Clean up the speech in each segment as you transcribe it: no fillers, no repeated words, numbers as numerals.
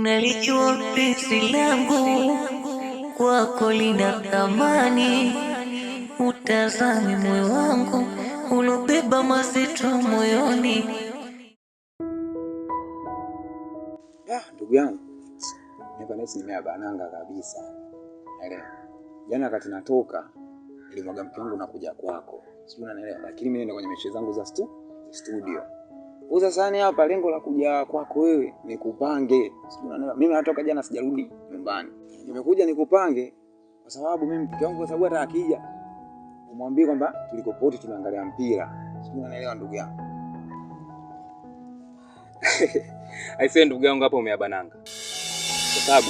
Nalijua penzi langu kwako lina thamani, utazame moyo wangu ulobeba mazito moyoni. Ndugu yangu, nipa nesi nimeabananga kabisa. Naelewa. Jana wakati natoka nilimwaga mke wangu na kuja kwako. Sijui unanielewa, lakini mimi nenda kwenye mechi zangu za studio. Uza sana hapa, lengo la kuja kwako wewe ni kupange. Sijui unanielewa. Mimi natoka jana sijarudi nyumbani. Nimekuja nikupange kwa sababu mimi mke wangu, kwa sababu hata akija umwambie kwamba tulikopoti tunaangalia mpira. Sijui unanielewa ndugu yangu. Aisee ndugu yangu, hapo umeabananga. Kwa sababu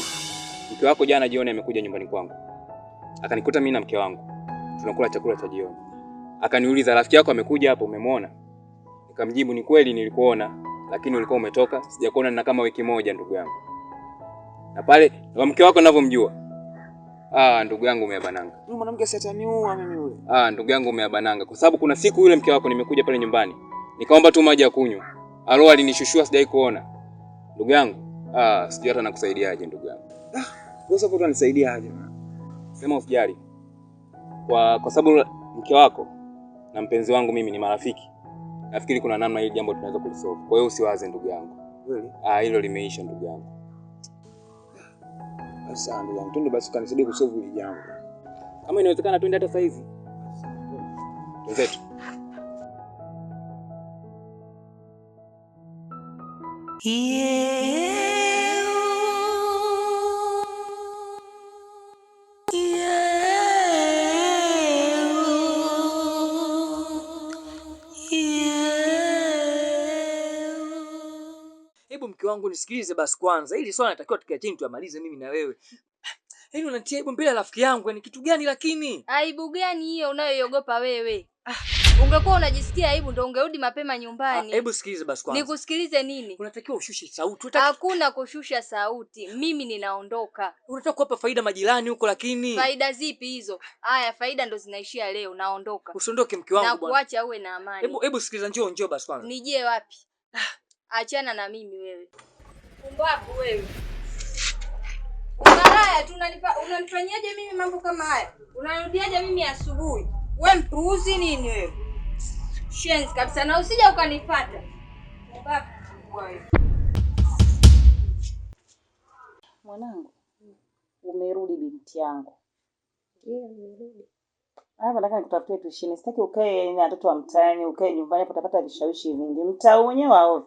mke wako jana jioni amekuja nyumbani kwangu. Akanikuta mimi na mke wangu tunakula chakula cha jioni. Akaniuliza, rafiki yako amekuja hapo, umemwona? Nikamjibu, ni kweli nilikuona, lakini ulikuwa umetoka, sijakuona na kama wiki moja ndugu yangu. Na pale na mke wako ninavyomjua. Ndugu yangu umeabananga. Yule mwanamke sataniua mimi yule. Ndugu yangu umeabananga kwa sababu kuna siku yule mke wako nimekuja pale nyumbani. Nikaomba tu maji ya kunywa. Alo alinishushua, sijai kuona. Ndugu yangu, sijui hata nakusaidiaje ndugu yangu. Wewe sasa utanisaidiaje? Sema usijali. Kwa sababu mke wako na mpenzi wangu mimi ni marafiki. Nafikiri kuna namna hili jambo tunaweza kulisolve. Kwa hiyo usiwaze ndugu yangu. Kweli? Hilo limeisha ndugu yangu. Sasa ndugu yangu, twende basi kanisaidia kusolve hili jambo. Kama inawezekana twende hata saa hizi. Wenzetu. Hebu mke wangu nisikilize basi kwanza. Hili swala natakiwa tukae chini tuamalize mimi na wewe. Yaani unatia aibu mbele ya rafiki yangu, ni kitu gani lakini? Aibu gani hiyo unayoiogopa wewe? Ungekuwa unajisikia aibu ndio ungerudi mapema nyumbani. Hebu sikilize basi kwanza. Nikusikilize nini? Unatakiwa ushushe sauti. Hakuna kushusha sauti. Mimi ninaondoka. Unataka kuwapa faida majirani huko lakini. Faida zipi hizo? Haya, faida ndo zinaishia leo, naondoka. Usiondoke mke wangu bwana. Na kuacha uwe na amani. Hebu sikiliza, njoo basi kwanza. Nijie wapi? Achana na mimi wewe. Pumbavu wewe. Unalaya tu unanifanyaje mimi mambo kama haya? Unarudiaje mimi asubuhi? Wewe mpuuzi nini wewe? Shenzi kabisa, na usije ukanifuata. Pumbavu wewe. Mwanangu, umerudi binti yangu. Ndio, nimerudi. Nataka nikutafutie tushine. Sitaki ukae na watoto wa mtaani, ukae nyumbani hapo utapata vishawishi vingi. Mtaa wenyewe wao.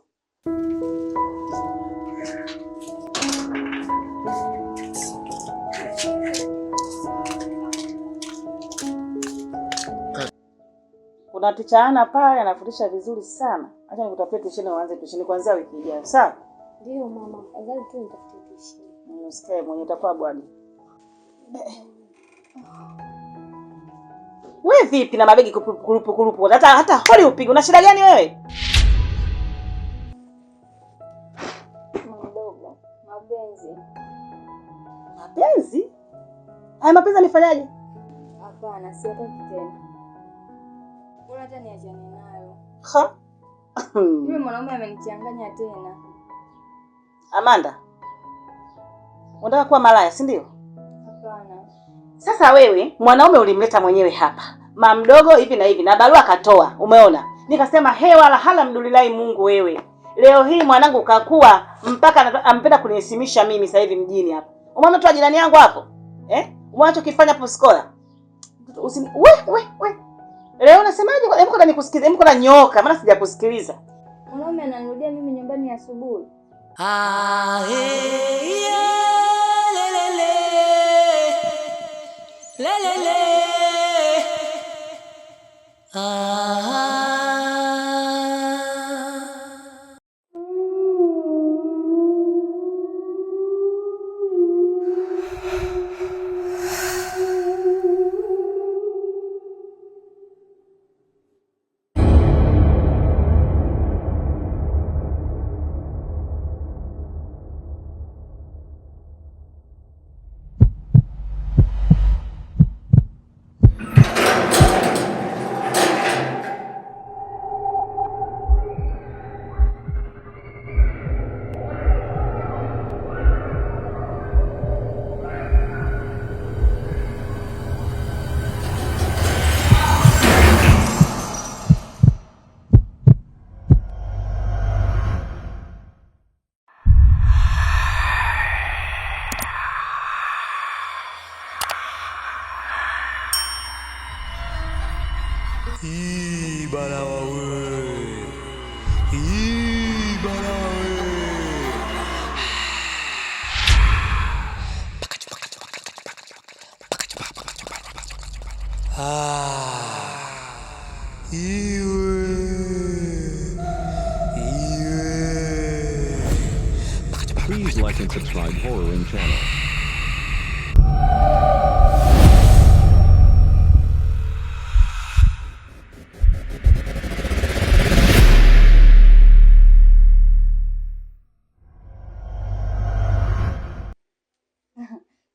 Kuna tichaana pale anafundisha vizuri sana. Acha nikutafutie tushine, uanze tushine kuanzia wiki ijayo. Sawa? Ndio mama, afadhali tu nitafutie tushine. Usikae mwenye utakuwa bwana. Wewe vipi na mabegi kurupu? Hata holi upige. Una shida gani wewe? Mdogo, mapenzi. Mapenzi? Haya mapenzi anifanyaje? Hapana, sitaki tena. Bora hata niachane nayo. Yule mwanaume amenichanganya tena. Amanda, unataka kuwa malaya, si ndio? Hapana. Sasa wewe mwanaume ulimleta mwenyewe hapa. Mdogo hivi na hivi na barua akatoa. Umeona? Nikasema wala alhamdulillah Mungu wewe. Leo hii mwanangu kakua mpaka ampenda kunihesimisha mimi sasa hivi mjini hapa. Umeona tu jirani yangu hapo? Umeacha kufanya hapo skola. We. Leo unasemaje? Hebu kwa nikusikize, hebu kwa nyoka, maana sijakusikiliza. Mwanaume ananirudia mimi nyumbani asubuhi. like and subscribe Horror Ring channel.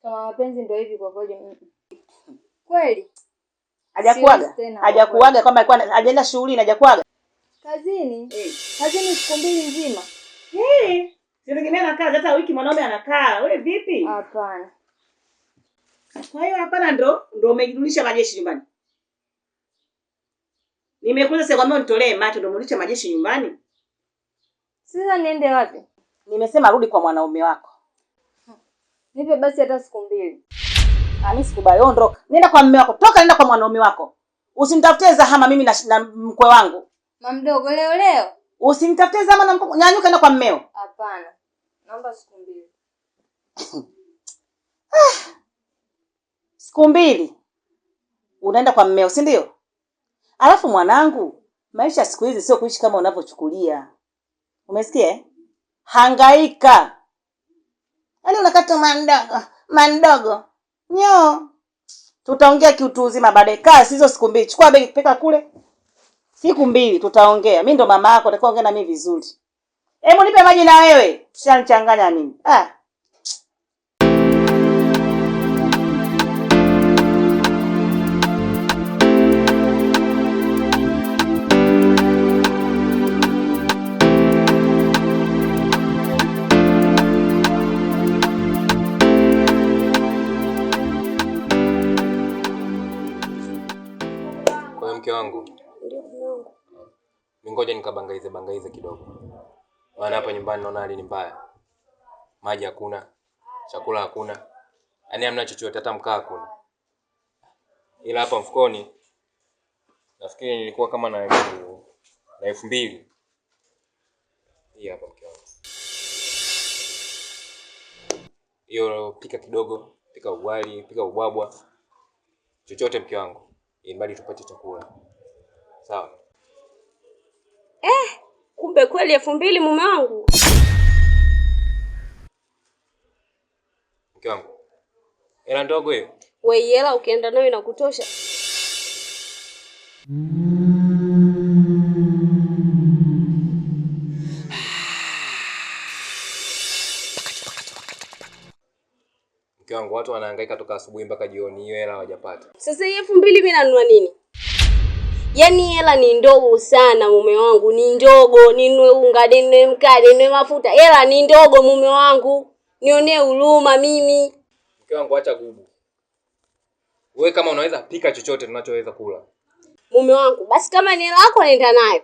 Kama mapenzi ndio hivi kwa kweli. Kweli? Hajakuaga kwamba alikuwa hajaenda shughuli na hajakuaga? Kazini? Kazini siku mbili nzima. Sitegemea na kazi hata wiki mwanaume anakaa. Wewe vipi? Hapana. Kwa hiyo hapana ndo umejirudisha majeshi nyumbani. Nimekuja sasa kwamba nitolee macho ndo mrudisha majeshi nyumbani. Sasa niende wapi? Nimesema rudi kwa mwanaume wako. Nipe basi hata siku mbili. Mimi sikubali, ondoka. Nenda kwa mume wako. Toka nenda kwa mwanaume wako. Usinitafutie zahama mimi na mkwe wangu. Mamdogo leo. Usinitafutie zahama na mkwe. Nyanyuka nenda kwa mmeo. Hapana. Naomba siku mbili. Siku mbili. Unaenda kwa mmeo, si ndio? Alafu mwanangu, maisha siku hizi sio kuishi kama unavyochukulia. Umesikia? Hangaika. Yaani unakata mandogo. Nyo. Tutaongea kiutu uzima baadaye. Kazi hizo siku mbili. Chukua begi peka kule. Siku mbili tutaongea. Mimi ndo mama yako, nataka ongea na mimi vizuri. Hebu nipe maji na wewe. Ushanichanganya mimi. Mke wangu. Ngoja nikabangaize kidogo. Maana hapa nyumbani naona hali ni mbaya. Maji hakuna, chakula hakuna. Yaani hamna chochote, hata mkaa hakuna. Ila hapa mfukoni nafikiri nilikuwa kama na 2,000. Hii hapa mke wangu. Hiyo pika kidogo, pika ugali, pika ubwabwa. Chochote mke wangu. Ili tupate chakula. Sawa? Kumbe kweli 2,000 mume wangu. Mke wangu. Hela ndogo hiyo. Wewe hela ukienda nayo inakutosha. Mke wangu, watu wanahangaika toka asubuhi mpaka jioni, hiyo hela hawajapata. Sasa hii 2,000 mimi nanunua nini? Yaani hela ni ndogo sana mume wangu, ni ndogo. Ninunue unga, ninunue mkate, ninunue mafuta. Hela ni ndogo mume wangu. Nionee huruma mimi. Mke wangu, acha gubu. Wewe kama unaweza pika chochote tunachoweza kula. Mume wangu, basi kama ni hela yako nenda nayo.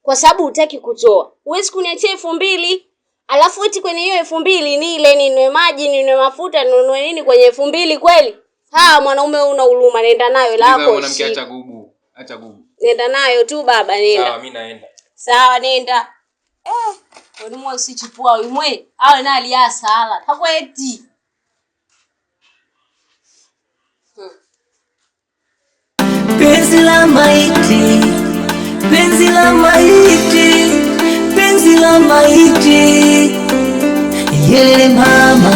Kwa sababu hutaki kutoa. Huwezi kuniachia 2,000. Alafu eti kwenye hiyo 2,000 ni ile ninunue maji, ninunue mafuta, ninunue nini kwenye 2,000 kweli? Mwanaume una huruma, nenda nayo lako. Mwanamke acha gubu. Acha gubu. Nenda nayo tu baba, nenda. Sawa, mimi naenda. Sawa, nenda. Wewe mwe usichipua wewe. Awe na aliasa hala. Takweti. Penzi la maiti. Penzi la maiti. Penzi la maiti. Yele mama.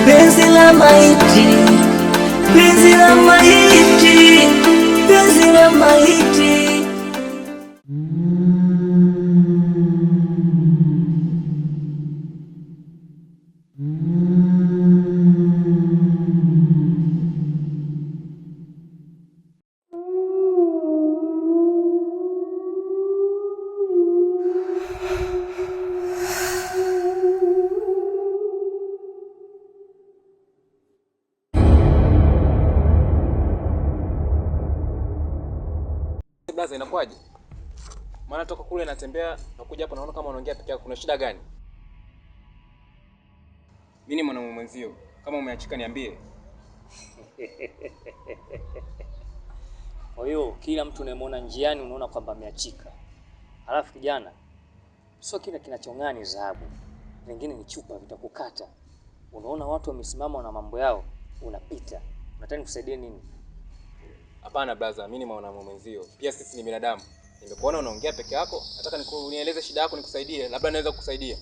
Penzi la maiti. Penzi la maiti. Penzi la maiti. Blaza, inakuaje? Maana toka kule natembea nakuja hapa naona kama unaongea peke yako. Kuna shida gani? Mimi ni mwanamume mwenzio. Kama umeachika niambie. Kwa hiyo kila mtu unayemwona njiani unaona kwamba ameachika. Alafu kijana, sio kila kinachong'aa ni dhahabu. Wengine ni chupa vitakukata. Unaona watu wamesimama na mambo yao, unapita. Unataka nikusaidie nini? Hapana blaza, mimi ni mwanamume mwenzio. Pia sisi ni binadamu. Nimekuona unaongea peke yako, nataka unieleze shida yako nikusaidie. Labda naweza kukusaidia.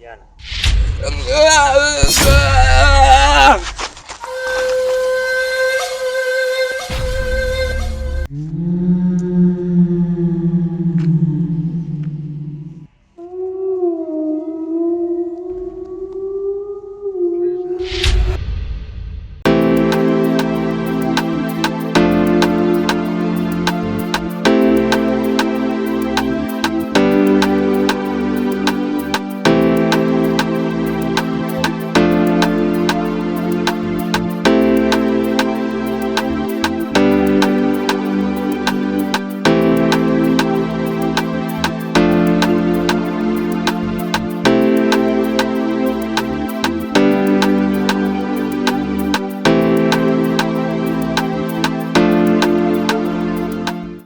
kijana.